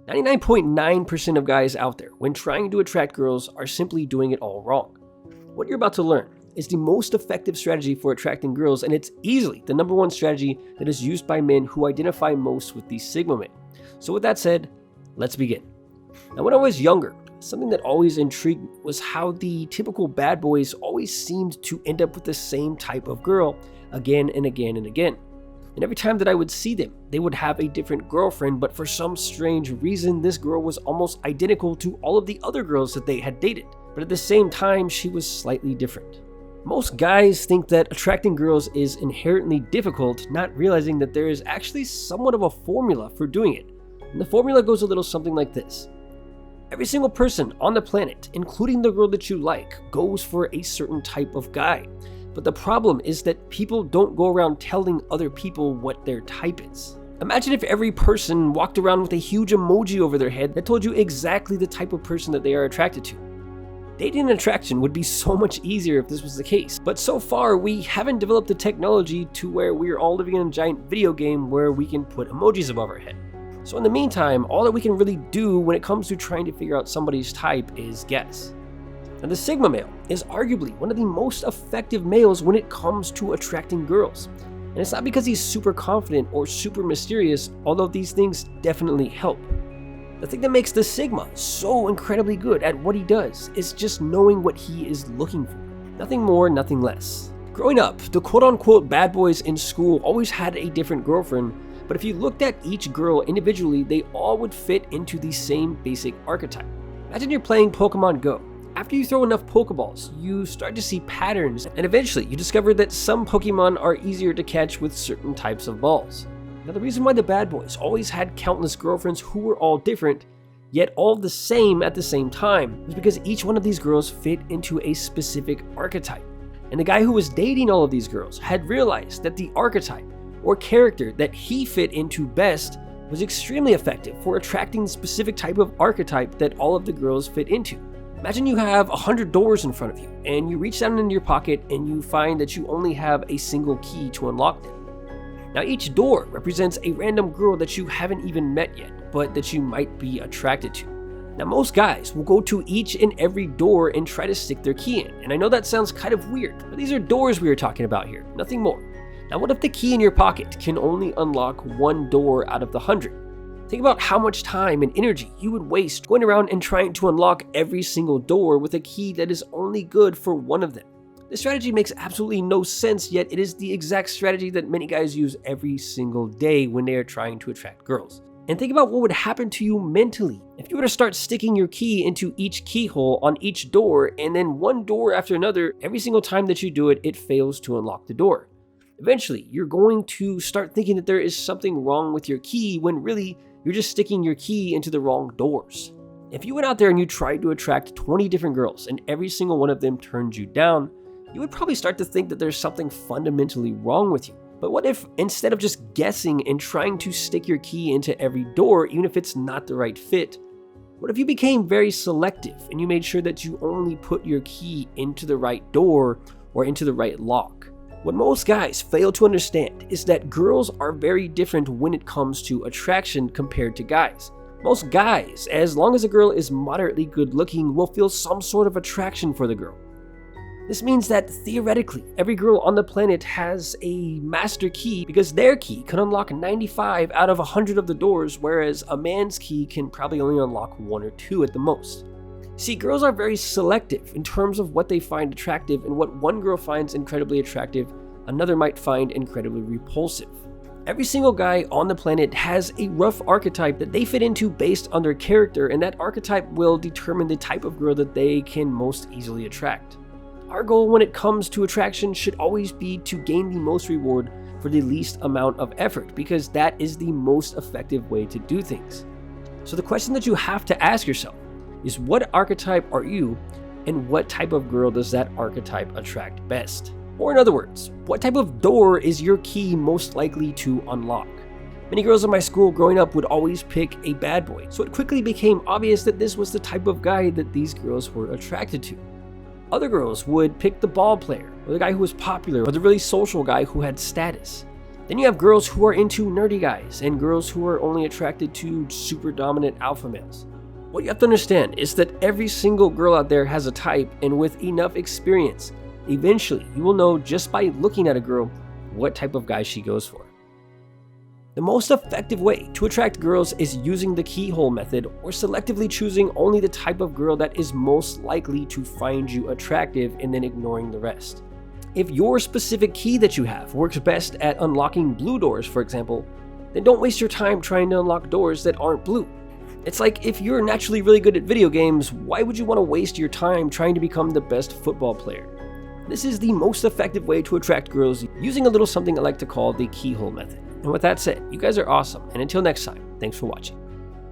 99.9% of guys out there, when trying to attract girls, are simply doing it all wrong. What you're about to learn is the most effective strategy for attracting girls, and it's easily the #1 strategy that is used by men who identify most with the Sigma male. So with that said, let's begin. Now, when I was younger, something that always intrigued me was how the typical bad boys always seemed to end up with the same type of girl again and again and again. And every time that I would see them, they would have a different girlfriend, but for some strange reason, this girl was almost identical to all of the other girls that they had dated. But at the same time, she was slightly different. Most guys think that attracting girls is inherently difficult, not realizing that there is actually somewhat of a formula for doing it. And the formula goes a little something like this. Every single person on the planet, including the girl that you like, goes for a certain type of guy. But the problem is that people don't go around telling other people what their type is. Imagine if every person walked around with a huge emoji over their head that told you exactly the type of person that they are attracted to. Dating and attraction would be so much easier if this was the case. But so far, we haven't developed the technology to where we're all living in a giant video game where we can put emojis above our head. So in the meantime, all that we can really do when it comes to trying to figure out somebody's type is guess. Now, the Sigma male is arguably one of the most effective males when it comes to attracting girls. And it's not because he's super confident or super mysterious, although these things definitely help. The thing that makes the Sigma so incredibly good at what he does is just knowing what he is looking for. Nothing more, nothing less. Growing up, the quote-unquote bad boys in school always had a different girlfriend, but if you looked at each girl individually, they all would fit into the same basic archetype. Imagine you're playing Pokemon Go. After you throw enough Pokeballs, you start to see patterns, and eventually you discover that some Pokemon are easier to catch with certain types of balls. Now, the reason why the bad boys always had countless girlfriends who were all different, yet all the same at the same time, was because each one of these girls fit into a specific archetype. And the guy who was dating all of these girls had realized that the archetype or character that he fit into best was extremely effective for attracting the specific type of archetype that all of the girls fit into. Imagine you have 100 doors in front of you, and you reach down into your pocket and you find that you only have a single key to unlock them. Now, each door represents a random girl that you haven't even met yet, but that you might be attracted to. Now, most guys will go to each and every door and try to stick their key in, and I know that sounds kind of weird, but these are doors we are talking about here, nothing more. Now, what if the key in your pocket can only unlock one door out of the 100? Think about how much time and energy you would waste going around and trying to unlock every single door with a key that is only good for one of them. This strategy makes absolutely no sense, yet it is the exact strategy that many guys use every single day when they are trying to attract girls. And think about what would happen to you mentally if you were to start sticking your key into each keyhole on each door, and then one door after another, every single time that you do it, it fails to unlock the door. Eventually, you're going to start thinking that there is something wrong with your key when really you're just sticking your key into the wrong doors. If you went out there and you tried to attract 20 different girls and every single one of them turned you down, you would probably start to think that there's something fundamentally wrong with you. But what if instead of just guessing and trying to stick your key into every door, even if it's not the right fit, what if you became very selective and you made sure that you only put your key into the right door or into the right lock? What most guys fail to understand is that girls are very different when it comes to attraction compared to guys. Most guys, as long as a girl is moderately good looking, will feel some sort of attraction for the girl. This means that theoretically, every girl on the planet has a master key because their key can unlock 95 out of 100 of the doors, whereas a man's key can probably only unlock 1 or 2 at the most. See, girls are very selective in terms of what they find attractive, and what one girl finds incredibly attractive, another might find incredibly repulsive. Every single guy on the planet has a rough archetype that they fit into based on their character, and that archetype will determine the type of girl that they can most easily attract. Our goal when it comes to attraction should always be to gain the most reward for the least amount of effort, because that is the most effective way to do things. So the question that you have to ask yourself is, what archetype are you, and what type of girl does that archetype attract best? Or in other words, what type of door is your key most likely to unlock? Many girls in my school growing up would always pick a bad boy, so it quickly became obvious that this was the type of guy that these girls were attracted to. Other girls would pick the ball player, or the guy who was popular, or the really social guy who had status. Then you have girls who are into nerdy guys and girls who are only attracted to super dominant alpha males. What you have to understand is that every single girl out there has a type, and with enough experience, eventually you will know just by looking at a girl what type of guy she goes for. The most effective way to attract girls is using the keyhole method, or selectively choosing only the type of girl that is most likely to find you attractive and then ignoring the rest. If your specific key that you have works best at unlocking blue doors, for example, then don't waste your time trying to unlock doors that aren't blue. It's like if you're naturally really good at video games, why would you want to waste your time trying to become the best football player? This is the most effective way to attract girls, using a little something I like to call the keyhole method. And with that said, you guys are awesome, and until next time, thanks for watching.